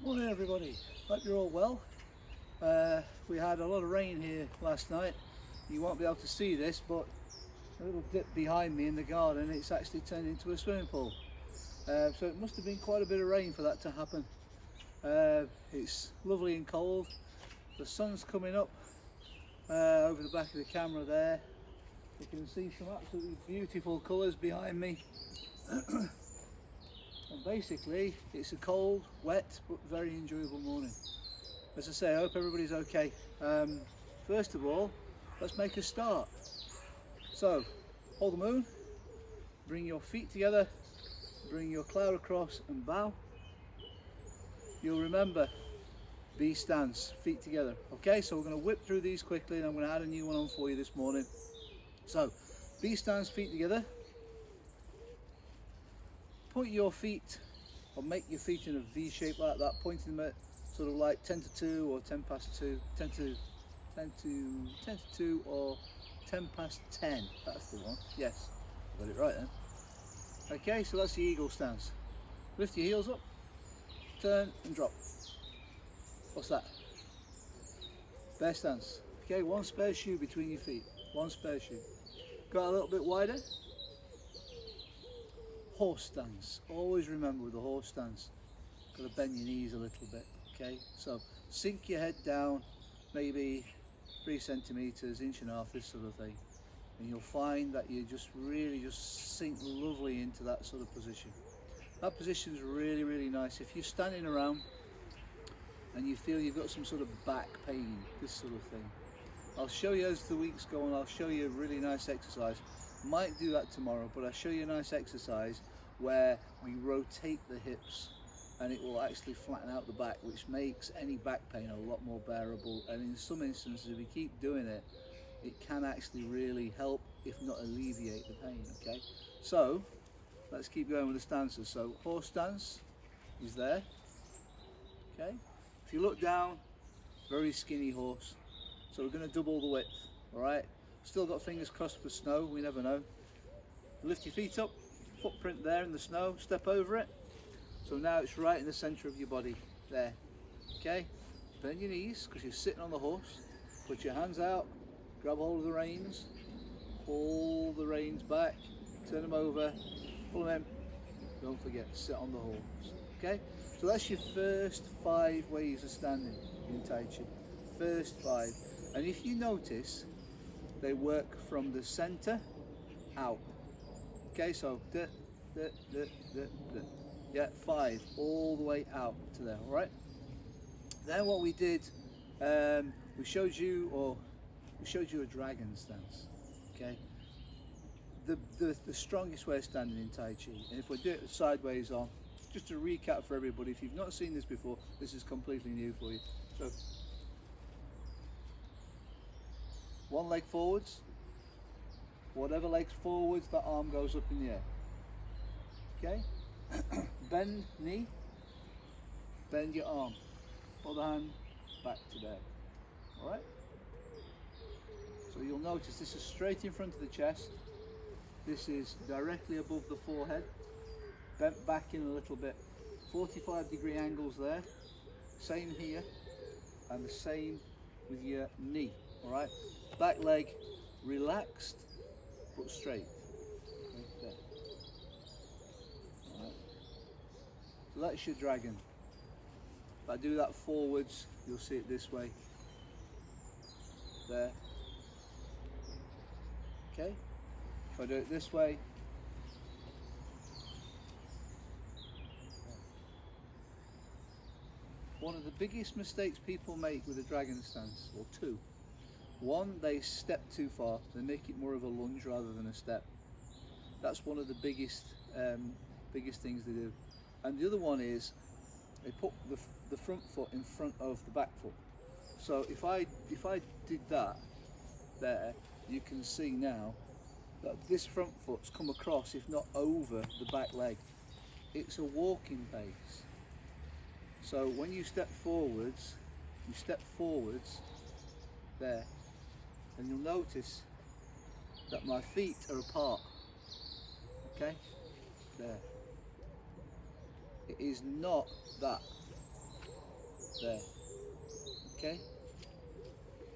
Morning everybody, hope you're all well. We had a lot of rain here last night. You won't be able to see this, but a little dip behind me in the garden, it's actually turned into a swimming pool. So it must have been quite a bit of rain for that to happen. It's lovely and cold. The sun's coming up over the back of the camera there. You can see some absolutely beautiful colours behind me. And basically it's a cold, wet but very enjoyable morning. As I say, I hope everybody's okay. First of all, let's make a start. So hold the moon, bring your feet together, bring your cloud across and bow. You'll remember B stance, feet together. Okay, so we're going to whip through these quickly and I'm going to add a new one on for you this morning. So B stance, feet together. Point your feet, or make your feet in a V shape like that, pointing them at sort of like 10 to 2 or 10 past 2, 10 to 2 or 10 past 10, that's the one, yes, got it right then. Okay, so that's the eagle stance. Lift your heels up, turn and drop. What's that? Bear stance. Okay, one spare shoe between your feet, one spare shoe. Got a little bit wider. Horse stance. Always remember with the horse stance, got to bend your knees a little bit. Okay, so sink your head down, maybe 3 centimeters, inch and a half, this sort of thing, and you'll find that you just really just sink lovely into that sort of position. That position is really nice. If you're standing around and you feel you've got some sort of back pain, this sort of thing, I'll show you as the weeks go on. I'll show you a really nice exercise. Might do that tomorrow, but I'll show you a nice exercise where we rotate the hips and it will actually flatten out the back, which makes any back pain a lot more bearable. And in some instances, if you keep doing it, it can actually really help, if not alleviate the pain. Okay, so let's keep going with the stances. So horse stance is there. Okay, if you look down, very skinny horse, so we're going to double the width. All right, still got fingers crossed for snow, we never know. Lift your feet up, footprint there in the snow, step over it. So now it's right in the center of your body, there. Okay, bend your knees because you're sitting on the horse. Put your hands out, grab hold of the reins, pull the reins back, turn them over, pull them in. Don't forget, sit on the horse. Okay, so that's your first 5 ways of standing in Tai Chi. First 5. And if you notice, they work from the center out. Okay, so yeah, 5 all the way out to there. All right. Then what we did, we showed you a dragon stance. Okay. The strongest way of standing in Tai Chi, and if we do it sideways on, just to recap for everybody, if you've not seen this before, this is completely new for you. So one leg forwards, whatever leg's forwards, that arm goes up in the air. Okay? Bend knee, bend your arm, other hand back to there. Alright? So you'll notice this is straight in front of the chest, this is directly above the forehead, bent back in a little bit, 45-degree angles there, same here, and the same with your knee. Alright? Back leg relaxed but straight. Right there. Alright. So that's your dragon. If I do that forwards, you'll see it this way. There. Okay? If I do it this way, one of the biggest mistakes people make with a dragon stance, or 2. One, they step too far. They make it more of a lunge rather than a step. That's one of the biggest things they do. And the other one is they put the front foot in front of the back foot. So if I did that there, you can see now that this front foot's come across, if not over, the back leg. It's a walking pace. So when you step forwards there, and you'll notice that my feet are apart. Okay, there. It is not that. there. Okay?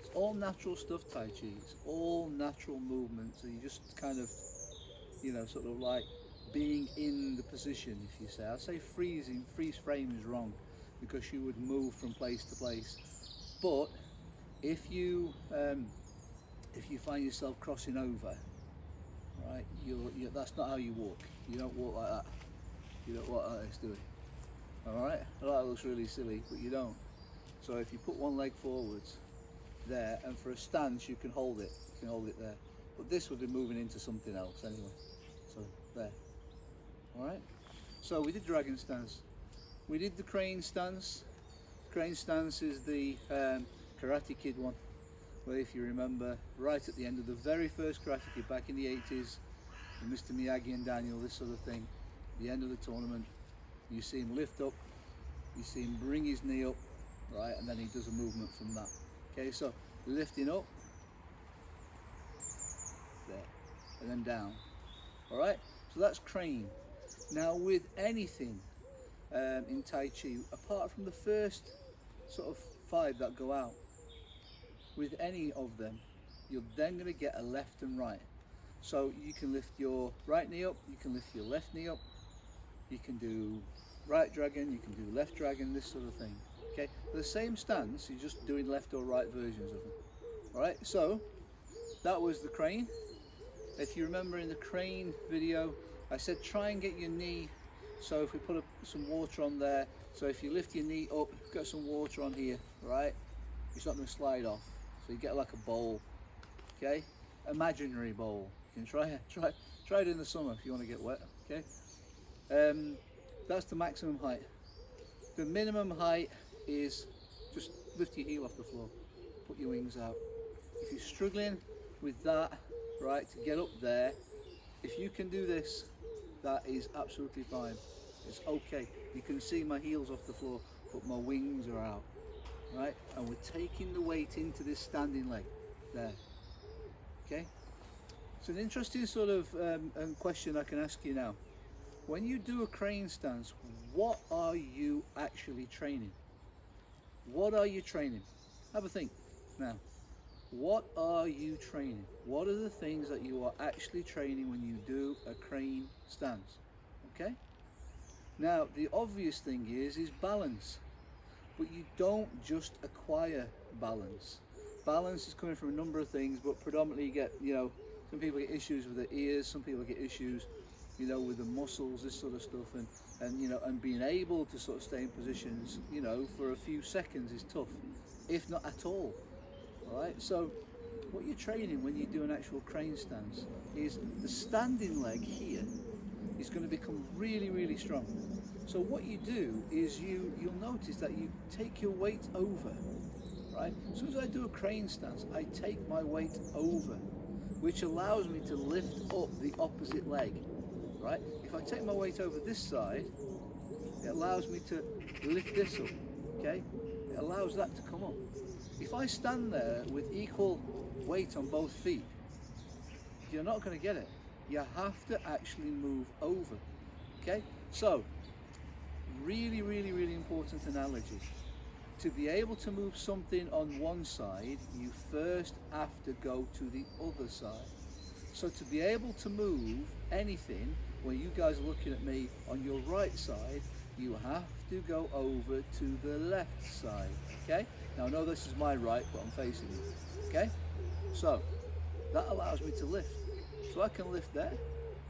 It's all natural stuff, Tai Chi. It's all natural movements. So you just kind of, you know, sort of like being in the position, if you say. I say freeze frame is wrong because you would move from place to place. But if you find yourself crossing over, right, that's not how you walk. You don't walk like that. You don't walk like this, do it. All right? Well, that looks really silly, but you don't. So if you put one leg forwards there, and for a stance you can hold it. You can hold it there. But this would be moving into something else anyway. So there. All right? So we did dragon stance. We did the crane stance. Crane stance is the Karate Kid one, where if you remember, right at the end of the very first Karate Kid back in the 80s, with Mr. Miyagi and Daniel, this sort of thing, at the end of the tournament, you see him lift up, you see him bring his knee up, right, and then he does a movement from that. Okay, so lifting up, there, and then down. All right, so that's crane. Now with anything in Tai Chi, apart from the first sort of 5 that go out, with any of them, you're then going to get a left and right. So you can lift your right knee up, you can lift your left knee up, you can do right dragon, you can do left dragon, this sort of thing. Okay, the same stance, you're just doing left or right versions of them. All right, so that was the crane. If you remember in the crane video, I said try and get your knee, so if we put some water on there, so if you lift your knee up, get some water on here, right? It's not going to slide off. So you get like a bowl, okay? Imaginary bowl. You can try it in the summer if you want to get wet, okay? That's the maximum height. The minimum height is just lift your heel off the floor, put your wings out. If you're struggling with that, right, to get up there, if you can do this, that is absolutely fine. It's okay. You can see my heels off the floor, but my wings are out, right? And we're taking the weight into this standing leg, there, okay? It's an interesting sort of question I can ask you now. When you do a crane stance, what are you actually training? What are you training? Have a think now. What are you training? What are the things that you are actually training when you do a crane stance? Okay? Now, the obvious thing is balance. But you don't just acquire balance. Balance is coming from a number of things, but predominantly you get, you know, some people get issues with their ears, some people get issues, you know, with the muscles, this sort of stuff, and you know, and being able to sort of stay in positions, you know, for a few seconds is tough, if not at all. All right, so what you're training when you do an actual crane stance is the standing leg here is going to become really, really strong. So what you do is you'll notice that you take your weight over, right? As soon as I do a crane stance, I take my weight over, which allows me to lift up the opposite leg, right? If I take my weight over this side, it allows me to lift this up, okay? It allows that to come up. If I stand there with equal weight on both feet, you're not going to get it. You have to actually move over, okay? So, really, really, really important analogy. To be able to move something on one side, you first have to go to the other side. So to be able to move anything, when you guys are looking at me on your right side, you have to go over to the left side, okay? Now I know this is my right, but I'm facing you, okay? So that allows me to lift. So I can lift there,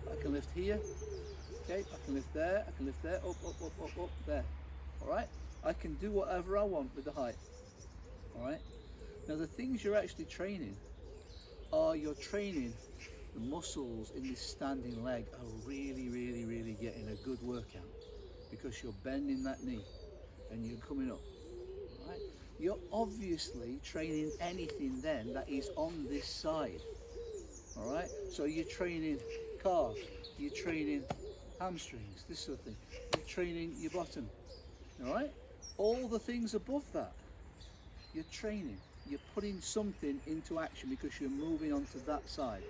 I can lift here, okay? I can lift there, I can lift there, up, up, up, up, up, there, all right? I can do whatever I want with the height, all right? Now the things you're actually training are you're training the muscles in this standing leg are really, really, really getting a good workout because you're bending that knee and you're coming up, all right? You're obviously training anything then that is on this side, all right? So you're training calves, you're training hamstrings, this sort of thing. You're training your bottom, all right? All the things above that, you're training. You're putting something into action because you're moving onto that side.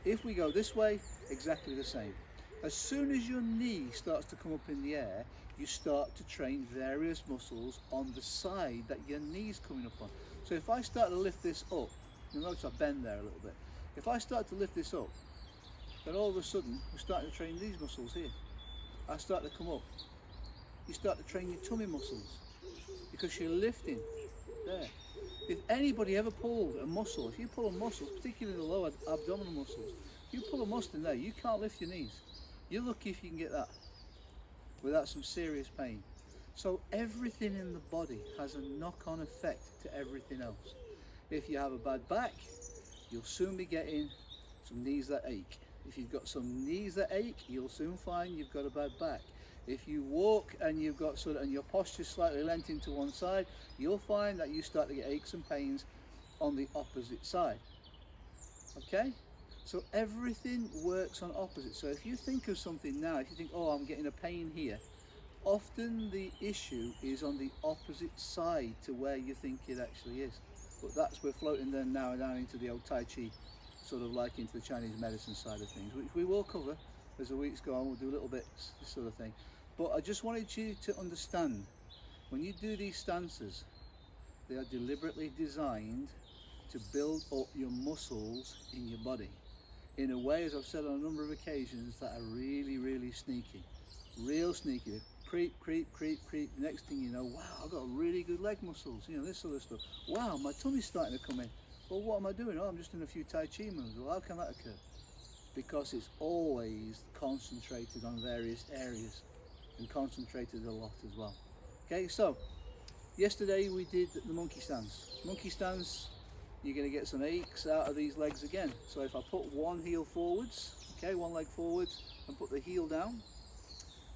If we go this way, exactly the same. As soon as your knee starts to come up in the air, you start to train various muscles on the side that your knee's coming up on. So if I start to lift this up, you'll notice I bend there a little bit. If I start to lift this up, then all of a sudden we're starting to train these muscles here. I start to come up. You start to train your tummy muscles because you're lifting there. If anybody ever pulled a muscle, if you pull a muscle, particularly the lower abdominal muscles, you pull a muscle in there, you can't lift your knees. You're lucky if you can get that without some serious pain. So everything in the body has a knock-on effect to everything else. If you have a bad back, you'll soon be getting some knees that ache. If you've got some knees that ache, you'll soon find you've got a bad back. If you walk and you've got and your posture's slightly lent into one side, you'll find that you start to get aches and pains on the opposite side. Okay? So everything works on opposites. So if you think of something now, if you think, oh, I'm getting a pain here, often the issue is on the opposite side to where you think it actually is. But we're floating then now down into the old Tai Chi, sort of like into the Chinese medicine side of things, which we will cover as the weeks go on. We'll do a little bit this sort of thing. But I just wanted you to understand, when you do these stances, they are deliberately designed to build up your muscles in your body in a way, as I've said on a number of occasions, that are really, really sneaky. Real sneaky. They creep, creep, creep, creep. Next thing you know, wow, I've got really good leg muscles, you know, this sort of stuff. Wow, my tummy's starting to come in. Well, what am I doing? Oh, I'm just doing a few Tai Chi moves. Well, how can that occur? Because it's always concentrated on various areas and concentrated a lot as well. Okay, so yesterday we did the monkey stance. Monkey stance, you're going to get some aches out of these legs again. So if I put one heel forwards, okay, one leg forwards, and put the heel down,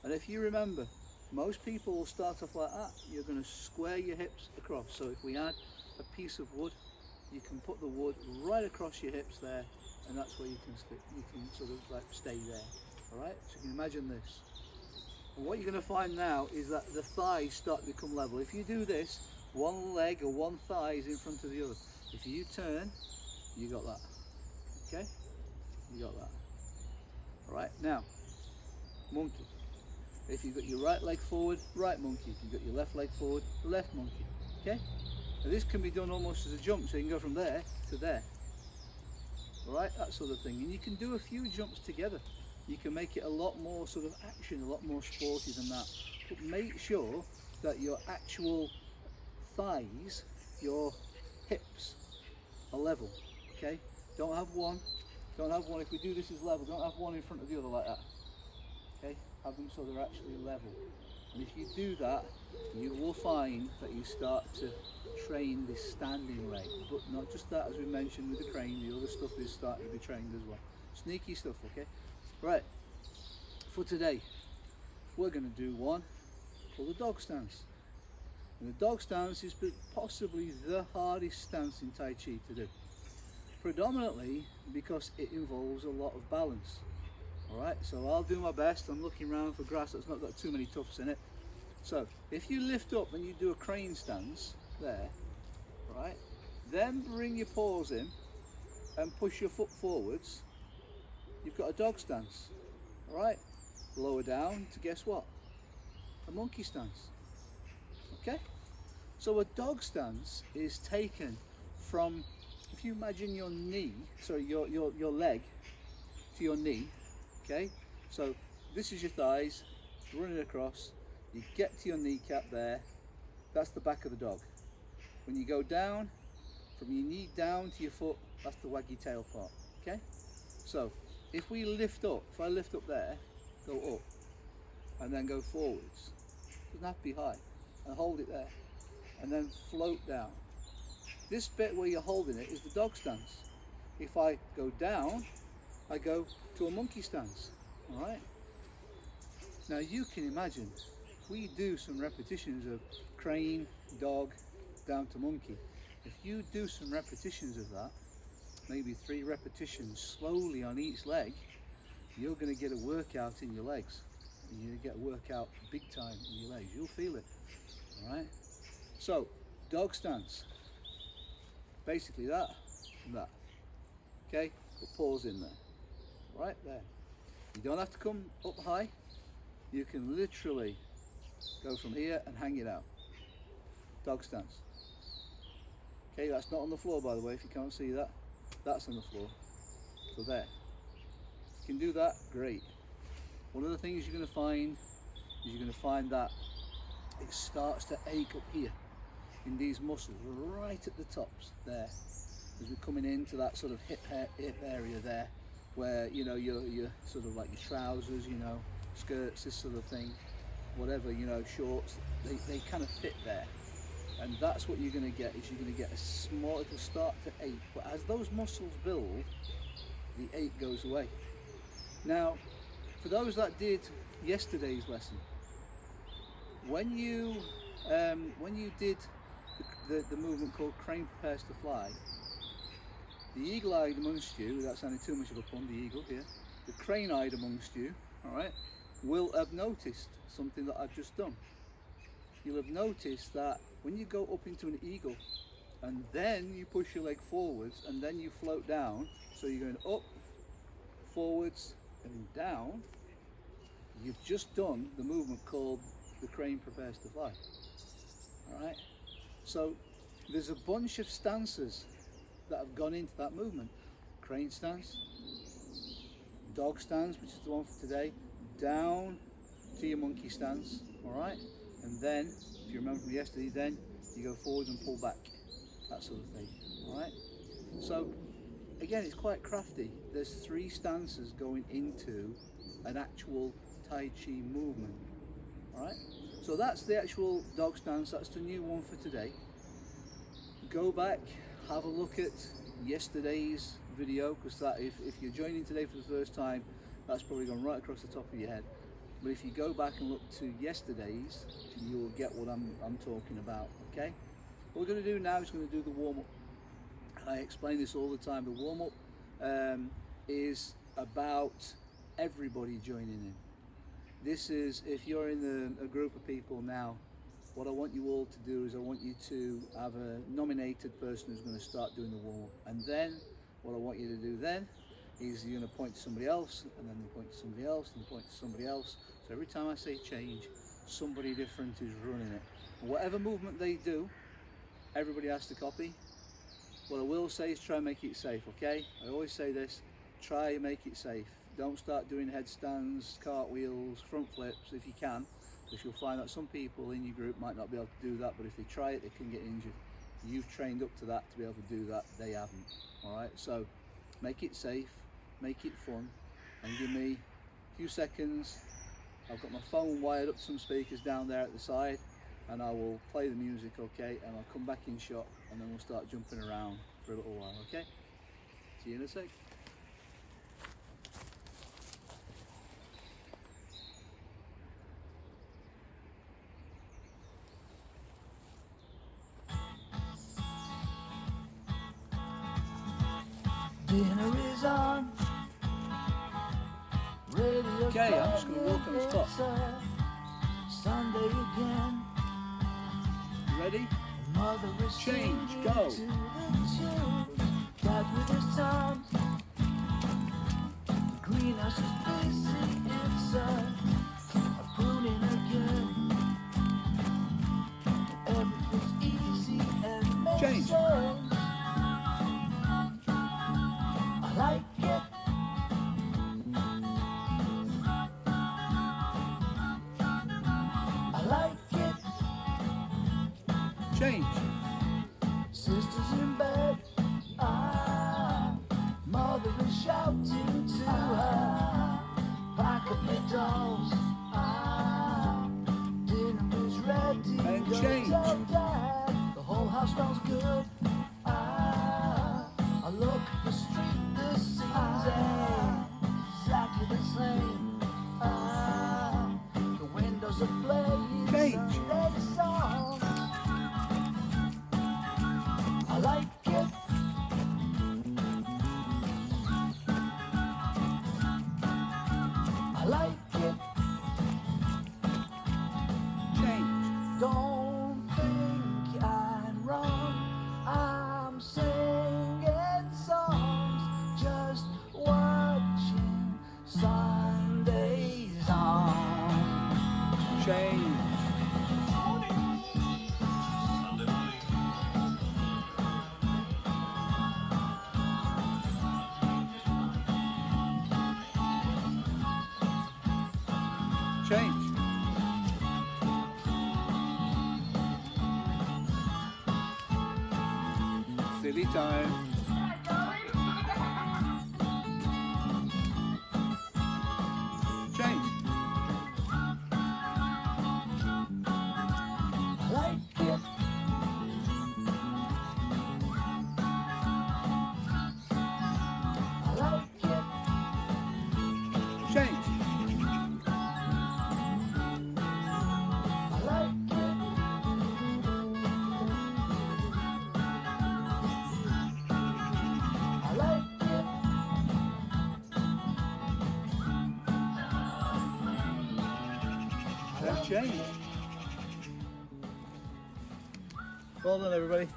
and if you remember, most people will start off like that. You're going to square your hips across. So if we add a piece of wood, you can put the wood right across your hips there, and that's where you can sort of like stay there. All right, so you can imagine this. And what you're going to find now is that the thighs start to become level. If you do this, one leg or one thigh is in front of the other. If you turn, you got that. Okay, you got that. All right, now monkey. If you've got your right leg forward, right monkey. If you've got your left leg forward, left monkey. Okay. Now this can be done almost as a jump, so you can go from there to there. All right, that sort of thing. And you can do a few jumps together. You can make it a lot more sort of action, a lot more sporty than that. But make sure that your actual thighs, your hips, are level. Okay? Don't have one. If we do this as level, don't have one in front of the other like that. Okay? Have them so they're actually level. And if you do that, you will find that you start to train this standing leg. But not just that, as we mentioned with the crane, the other stuff is starting to be trained as well. Sneaky stuff, okay? Right, for today, we're going to do one called the dog stance. And the dog stance is possibly the hardest stance in Tai Chi to do. Predominantly because it involves a lot of balance. Alright, so I'll do my best. I'm looking around for grass that's not got too many tufts in it. So, if you lift up and you do a crane stance, there, right, then bring your paws in and push your foot forwards, you've got a dog stance. Alright, lower down to guess what? A monkey stance. Okay? So a dog stance is taken from, if you imagine your knee, sorry, your leg to your knee, okay? So this is your thighs, running across, you get to your kneecap there, that's the back of the dog. When you go down, from your knee down to your foot, that's the waggy tail part, okay? So, if we lift up, if I lift up there, go up, and then go forwards, doesn't have to be high, and hold it there, and then float down. This bit where you're holding it is the dog stance. If I go down, I go to a monkey stance, all right? Now you can imagine, if we do some repetitions of crane, dog, down to monkey, if you do some repetitions of that, maybe 3 repetitions slowly on each leg, you're going to get a workout in your legs. And you're going to get a workout big time in your legs. You'll feel it. All right? So, dog stance. Basically that and that. Okay? Put paws in there. Right there. You don't have to come up high. You can literally go from here and hang it out. Dog stance. Okay, that's not on the floor, by the way, if you can't see that. That's on the floor. So there. If you can do that, great. One of the things you're going to find is you're going to find that it starts to ache up here in these muscles, right at the tops there. As we're coming into that sort of hip area there, where you know your sort of like your trousers, you know, skirts, this sort of thing, whatever, you know, shorts, they kind of fit there. And that's what you're going to get, is you're going to get a small, it'll start to ache, but as those muscles build, the ache goes away. Now, for those that did yesterday's lesson, when you did the movement called Crane Prepares to Fly, the eagle-eyed amongst you, without sounding too much of a pun, the eagle here, the crane-eyed amongst you, all right, will have noticed something that I've just done. You'll have noticed that when you go up into an eagle and then you push your leg forwards and then you float down, so you're going up, forwards and down, you've just done the movement called the Crane Prepares to Fly. All right, so there's a bunch of stances that have gone into that movement. Crane stance, dog stance, which is the one for today, down to your monkey stance, all right? And then, if you remember from yesterday, then you go forward and pull back, that sort of thing, all right? So, again, it's quite crafty. There's 3 stances going into an actual Tai Chi movement, all right? So that's the actual dog stance, that's the new one for today. Go back, have a look at yesterday's video, because that if you're joining today for the first time, that's probably gone right across the top of your head. But if you go back and look to yesterday's, you will get what I'm talking about, okay? What we're going to do now is going to do the warm-up. I explain this all the time. The warm-up is about everybody joining in. This is, if you're in a group of people now, what I want you all to do is I want you to have a nominated person who's going to start doing the warm-up. And then what I want you to do then is you're going to point to somebody else, and then you point to somebody else, and you point to somebody else. So every time I say change, somebody different is running it. And whatever movement they do, everybody has to copy. What I will say is try and make it safe, okay? I always say this, try and make it safe. Don't start doing headstands, cartwheels, front flips if you can, because you'll find that some people in your group might not be able to do that, but if they try it, they can get injured. You've trained up to that to be able to do that, they haven't, all right? So make it safe, make it fun, and give me a few seconds. I've got my phone wired up to some speakers down there at the side, and I will play the music, okay? And I'll come back in shot, and then we'll start jumping around for a little while, okay? See you in a sec. Dinner is on. Radio's Okay, I'm just going to walk on the top. Sunday again. You ready? Mother is Change, singing go. to the tune. Dad with his sons. The greenhouse is busy inside. A pruning again. Everything's easy and makes Change. sense. I like it. I like it. Change. Sisters in bed. Mother is shouting to her. Pack up your dolls. Dinner is ready. And Go change. tell Dad. The whole house smells good. I look at the street, the scenes exactly the same. The windows are playing Change. Sunday songs. I like it. I like it. Change. Don't think I'm wrong. I'm singing songs, just watching silence. Change. Silly time. Change. I like it. I like it. Change. I like it. I like it. Then change. Well done, everybody.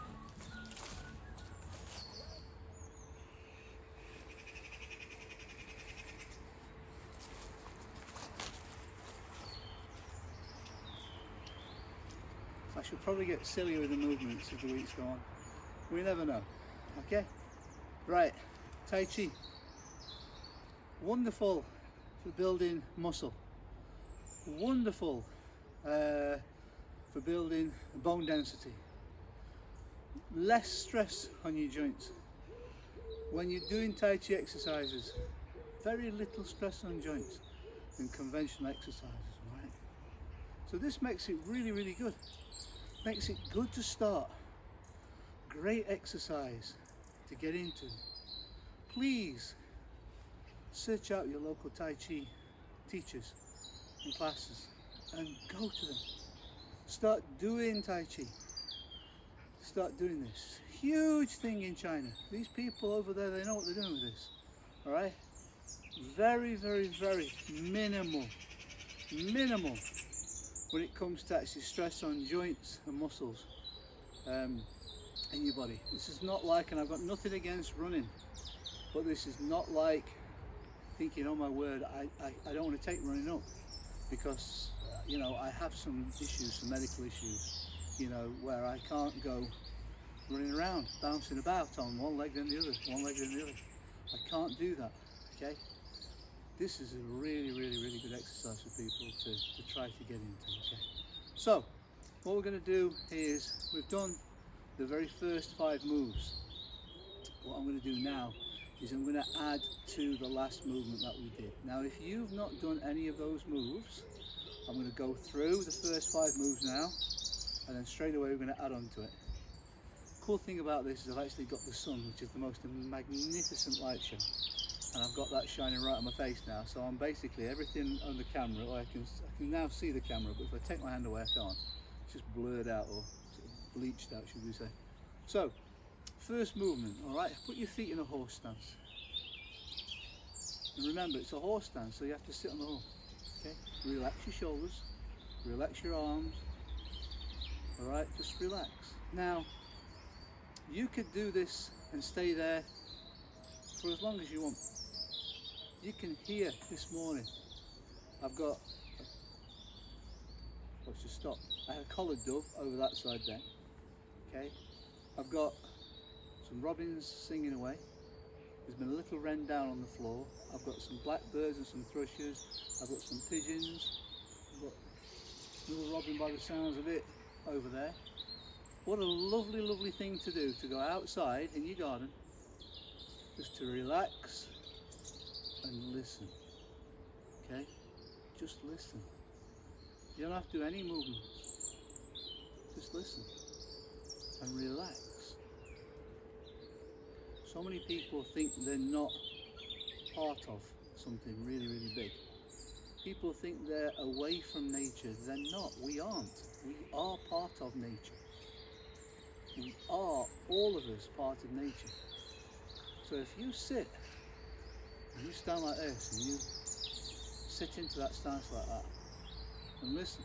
I should probably get sillier with the movements as the weeks go on. We never know. Okay? Right. Tai Chi. Wonderful for building muscle. Wonderful for building bone density. Less stress on your joints. When you're doing Tai Chi exercises, very little stress on joints than conventional exercises, right? So this makes it really, really good. Makes it good to start. Great exercise to get into. Please search out your local Tai Chi teachers and classes and go to them. Start doing Tai Chi. Start doing this. Huge thing in China. These people over there, they know what they're doing with this. All right? Very, very, very minimal when it comes to actually stress on joints and muscles in your body. This is not like, and I've got nothing against running, but this is not like thinking, oh my word, I don't want to take running up because, you know, I have some issues, some medical issues, you know, where I can't go running around, bouncing about on one leg then the other, one leg then the other. I can't do that, okay? This is a really, really, really good exercise for people to try to get into, okay? So, what we're going to do is, we've done the very first 5 moves. What I'm going to do now is I'm going to add to the last movement that we did. Now, if you've not done any of those moves, I'm going to go through the first 5 moves now, and then straight away we're going to add on to it. Cool thing about this is I've actually got the sun, which is the most magnificent light show. And I've got that shining right on my face now, so I'm basically everything on the camera. I can now see the camera, but if I take my hand away, I can't. It's just blurred out, or sort of bleached out, should we say. So, first movement, all right? Put your feet in a horse stance. And remember, it's a horse stance, so you have to sit on the horse. Okay? Relax your shoulders, relax your arms. All right, just relax. Now, you could do this and stay there for as long as you want. You can hear this morning, I've got, let's just stop. I had a collared dove over that side there, okay? I've got some robins singing away. There's been a little wren down on the floor. I've got some blackbirds and some thrushes. I've got some pigeons. I've got a little robin by the sounds of it over there. What a lovely, lovely thing to do, to go outside in your garden, just to relax and listen, okay? Just listen. You don't have to do any movements. Just listen and relax. So many people think they're not part of something really, really big. People think they're away from nature. They're not. We aren't. We are part of nature. We are, all of us, part of nature. So if you sit and you stand like this and you sit into that stance like that and listen,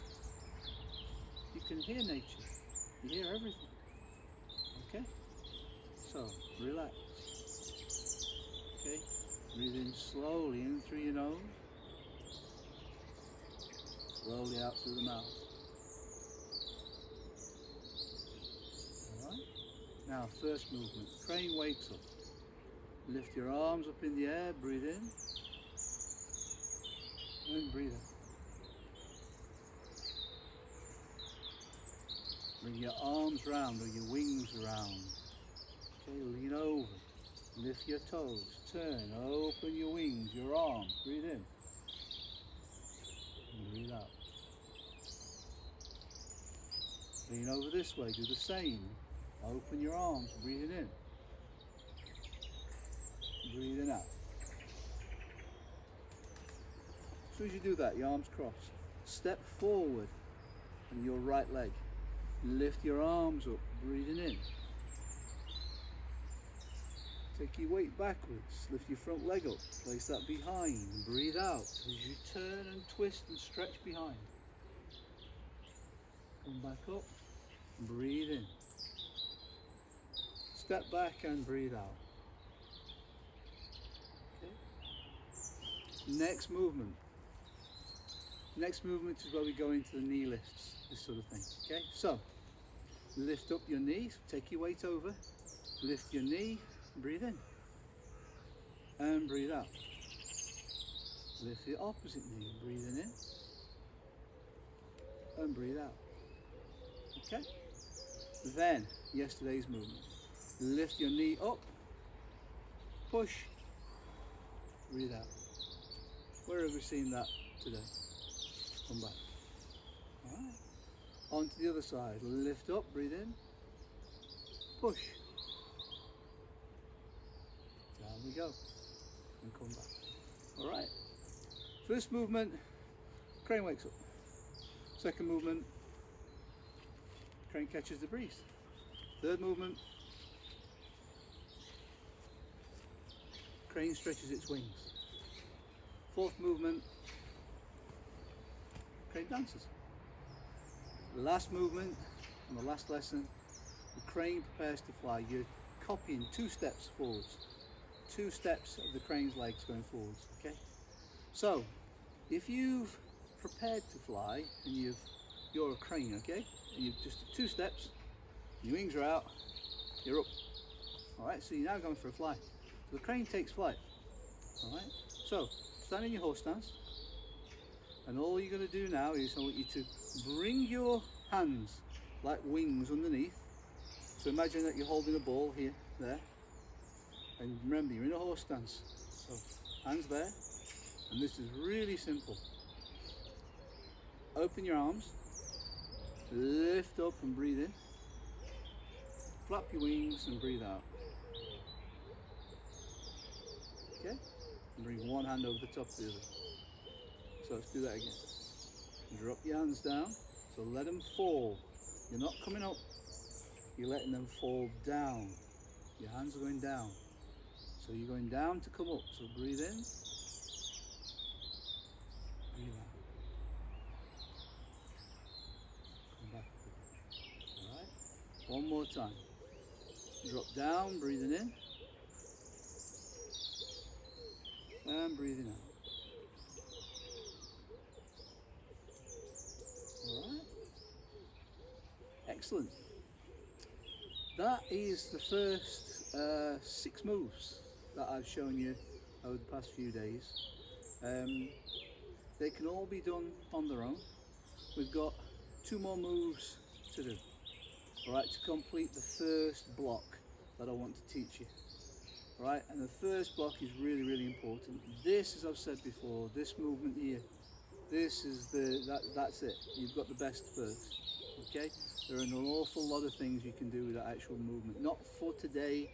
you can hear nature. You hear everything. Okay? So relax. Okay? Breathe in slowly in through your nose, slowly out through the mouth. Alright? Now, first movement. Crane wakes up. Lift your arms up in the air, breathe in, and breathe out. Bring your arms round or your wings round. Okay, lean over. Lift your toes. Turn. Open your wings, your arms. Breathe in. And breathe out. Lean over this way. Do the same. Open your arms. Breathing in. Breathing out. As soon as you do that, your arms cross. Step forward on your right leg. Lift your arms up, breathing in. Take your weight backwards, lift your front leg up, place that behind, and breathe out as you turn and twist and stretch behind. Come back up, and breathe in. Step back and breathe out. Okay. Next movement. Next movement is where we go into the knee lifts, this sort of thing. Okay, so lift up your knees, take your weight over, lift your knee, breathe in, and breathe out. Lift the opposite knee, breathing in, and breathe out. Okay, then yesterday's movement. Lift your knee up, push, breathe out. Where have we seen that today? Come back. Alright. On to the other side. Lift up, breathe in. Push. Down we go. And come back. Alright. First movement, crane wakes up. Second movement, crane catches the breeze. Third movement, crane stretches its wings. Fourth movement, crane dances. The last movement and the last lesson, the crane prepares to fly. You're copying 2 steps forwards, 2 steps of the crane's legs going forwards. Okay. So, if you've prepared to fly and you're a crane, okay, and you've just 2 steps, your wings are out, you're up. All right. So you're now going for a fly. So the crane takes flight. All right. So stand in your horse stance. And all you're going to do now is I want you to bring your hands like wings underneath. So imagine that you're holding a ball here, there. And remember, you're in a horse stance. So hands there. And this is really simple. Open your arms. Lift up and breathe in. Flap your wings and breathe out. Okay? And bring one hand over the top of the other. So let's do that again. Drop your hands down, so let them fall. You're not coming up, you're letting them fall down. Your hands are going down. So you're going down to come up. So breathe in, breathe out. Come back. Alright, one more time. Drop down, breathing in, and breathing out. Alright, excellent. That is the first 6 moves that I've shown you over the past few days. They can all be done on their own. We've got 2 more moves to do, alright, to complete the first block that I want to teach you. Alright, and the first block is really, really important. This, as I've said before, this movement here, this is that's it. You've got the best first. Okay? There are an awful lot of things you can do with that actual movement. Not for today,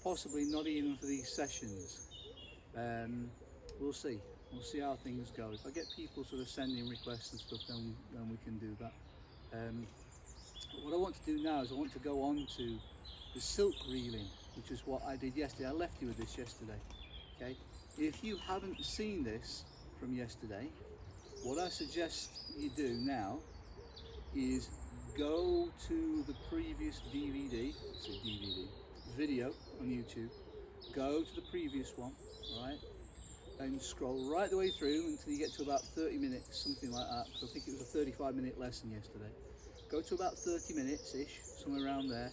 possibly not even for these sessions. We'll see. We'll see how things go. If I get people sort of sending requests and stuff, then we can do that. What I want to do now is I want to go on to the silk reeling, which is what I did yesterday. I left you with this yesterday. Okay? If you haven't seen this from yesterday, what I suggest you do now is go to the previous video on YouTube, go to the previous one, right, and scroll right the way through until you get to about 30 minutes, something like that, because I think it was a 35-minute lesson yesterday. Go to about 30 minutes-ish, somewhere around there,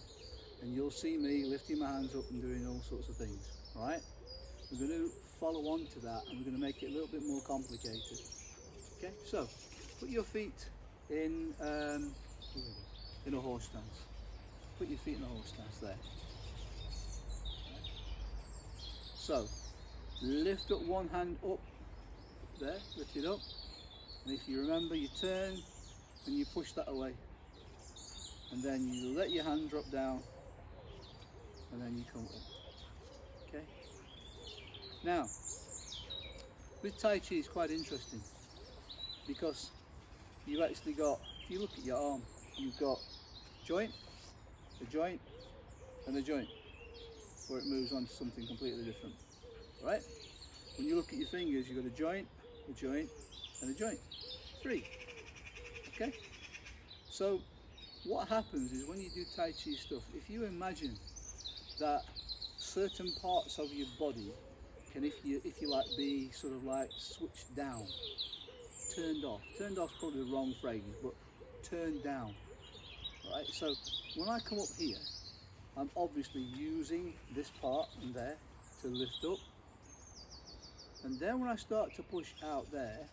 and you'll see me lifting my hands up and doing all sorts of things, right? We're going to follow on to that, and we're going to make it a little bit more complicated. Okay, so put your feet in in a horse stance. Put your feet in a horse stance there. So, lift up one hand up there, lift it up, and if you remember, you turn and you push that away, and then you let your hand drop down, and then you come up. Okay. Now, with Tai Chi, it's quite interesting because you've actually got, if you look at your arm, you've got joint, a joint, and a joint, before it moves on to something completely different. Right? When you look at your fingers, you've got a joint, and a joint. 3. Okay? So what happens is when you do Tai Chi stuff, if you imagine that certain parts of your body can, if you like, be sort of like switched down, turned off. Turned off's probably the wrong phrase, but turned down. Right? So when I come up here, I'm obviously using this part and there to lift up. And then when I start to push out there,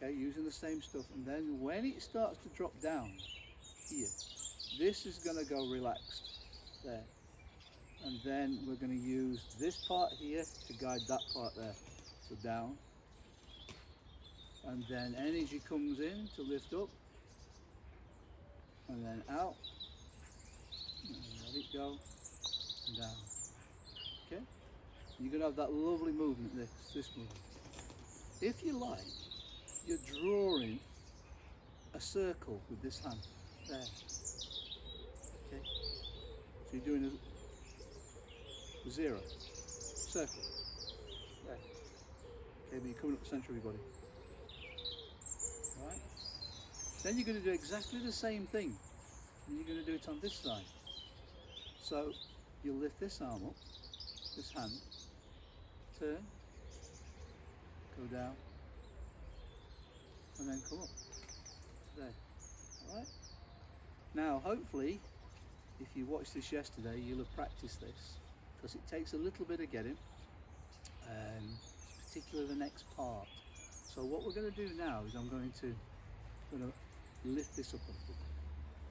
okay, using the same stuff, and then when it starts to drop down here, this is going to go relaxed there. And then we're going to use this part here to guide that part there. So down. And then energy comes in to lift up. And then out. And let it go. And down. Okay? You're going to have that lovely movement, this movement. If you like, you're drawing a circle with this hand there. Okay? So you're doing a 0 circle there. Okay, but you're coming up the centre of your body. Alright? Then you're going to do exactly the same thing, and you're going to do it on this side. So you'll lift this arm up, this hand, turn, go down, and then come up to there. Alright? Now hopefully, if you watched this yesterday, you'll have practiced this, because it takes a little bit of getting, particularly the next part. So what we're going to do now is I'm going to lift this up a little bit.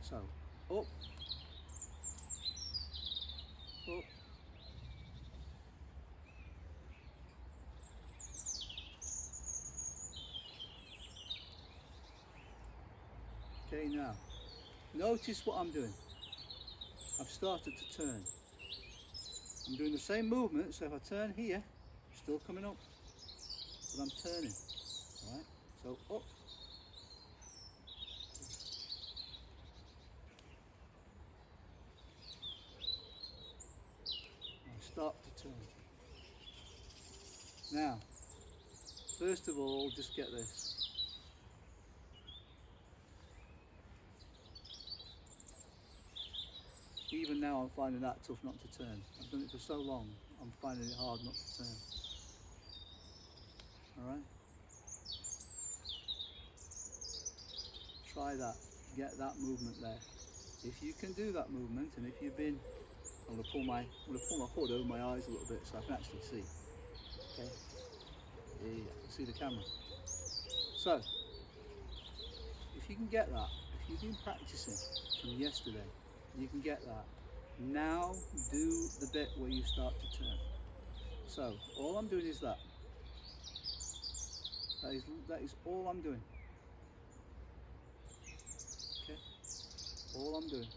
So up, up, okay. Now notice what I'm doing. I've started to turn. I'm doing the same movement, so if I turn here, still coming up, but I'm turning. Alright, so up. I start to turn. Now, first of all, just get this. Even now I'm finding that tough not to turn. I've done it for so long, I'm finding it hard not to turn. Alright? Try that, get that movement there. If you can do that movement, and if you've been, I'm going to pull my hood over my eyes a little bit so I can actually see. Okay? Yeah, I can see the camera. So, if you can get that, if you've been practicing from yesterday, you can get that. Now do the bit where you start to turn. So all I'm doing is that. That is all I'm doing. Okay? All I'm doing.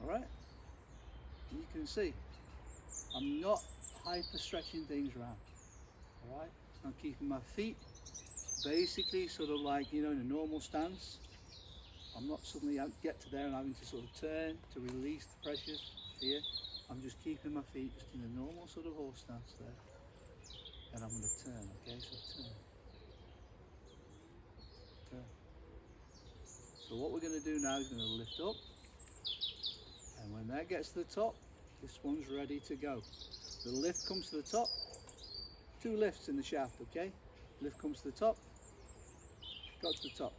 Alright? And you can see I'm not hyper stretching things around. Alright? I'm keeping my feet basically sort of like, you know, in a normal stance. I'm not suddenly out, get to there and having to sort of turn to release the pressure here. I'm just keeping my feet just in a normal sort of horse stance there. And I'm going to turn, okay? So turn. Turn. So what we're going to do now is going to lift up. And when that gets to the top, this one's ready to go. The lift comes to the top. 2 lifts in the shaft, okay? Lift comes to the top. Got to the top.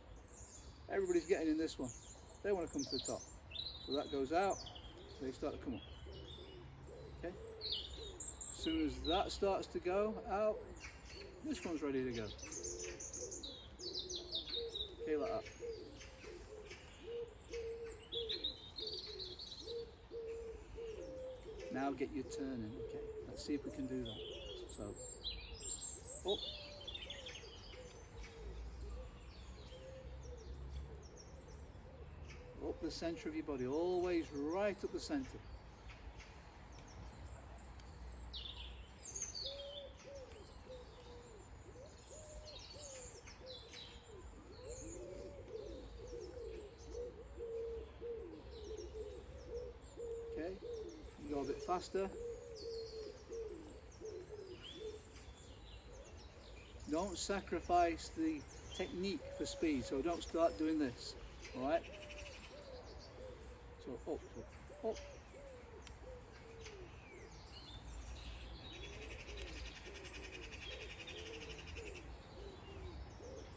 Everybody's getting in this one. They want to come to the top. So that goes out, they start to come up. Okay? As soon as that starts to go out, This one's ready to go. Okay, like that. Now get your turning. Okay, let's see if we can do that. So, up. Up the centre of your body, always right up the centre. Okay, go a bit faster. Don't sacrifice the technique for speed, so don't start doing this, all right? So up, up, up.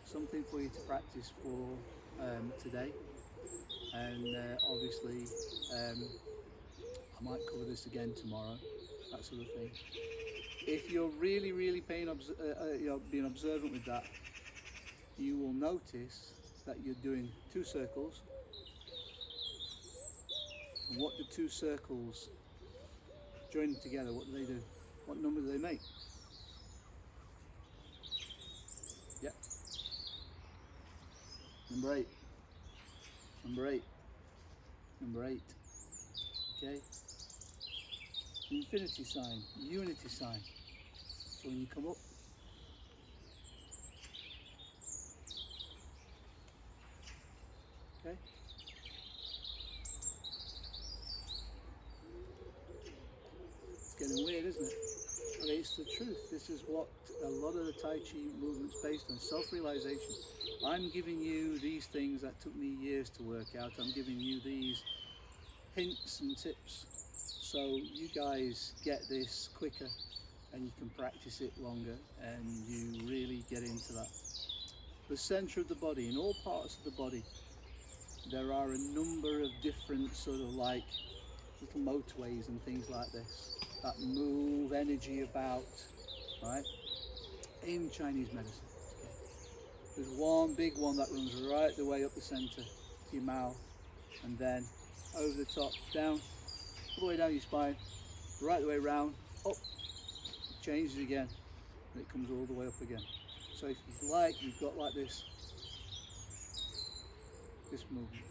Something for you to practice for today, and obviously I might cover this again tomorrow, that sort of thing. If you're really being observant with that, you will notice that you're doing 2 circles. And what do 2 circles joined together, what do they do? What number do they make? Yep. Number 8. Number 8. Number 8. Okay? Infinity sign, unity sign. So when you come up, okay? It's getting weird, isn't it? Okay, it's the truth. This is what a lot of the Tai Chi movement's based on, self-realization. I'm giving you these things that took me years to work out. I'm giving you these hints and tips so you guys get this quicker and you can practice it longer and you really get into that. The center of the body, in all parts of the body, there are a number of different sort of like little motorways and things like this that move energy about, right, in Chinese medicine. Okay. There's one big one that runs right the way up the center to your mouth, and then over the top, down, all the way down your spine, right the way round, up, it changes again, and it comes all the way up again. So if you like, you've got like this movement.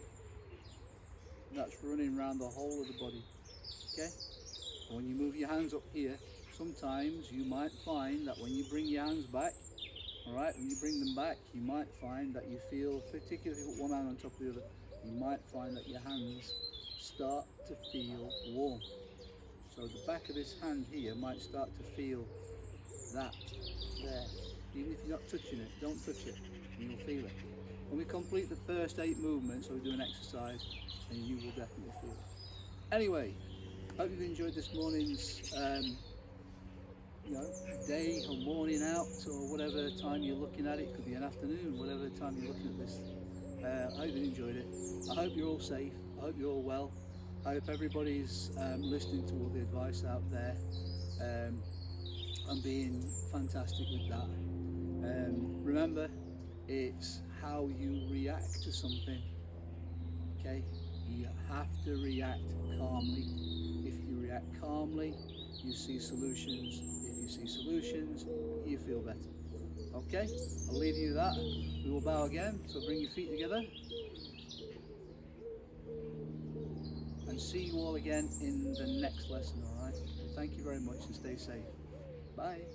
And that's running around the whole of the body, okay? And when you move your hands up here, sometimes you might find that when you bring your hands back, all right, when you bring them back, you might find that you feel, particularly if you put one hand on top of the other, you might find that your hands start to feel warm. So the back of this hand here might start to feel that there. Even if you're not touching it, don't touch it, and you'll feel it. When we complete the first 8 movements, or we do an exercise, then you will definitely feel it. Anyway, hope you've enjoyed this morning's day or morning out, or whatever time you're looking at it. It could be an afternoon, whatever time you're looking at this. I hope you enjoyed it. I hope you're all safe. I hope you're all well. I hope everybody's listening to all the advice out there and being fantastic with that. Remember, it's how you react to something, okay? You have to react calmly. If you react calmly, you see solutions. If you see solutions, you feel better. Okay, I'll leave you with that. We will bow again, so bring your feet together. And see you all again in the next lesson, all right? Thank you very much and stay safe. Bye.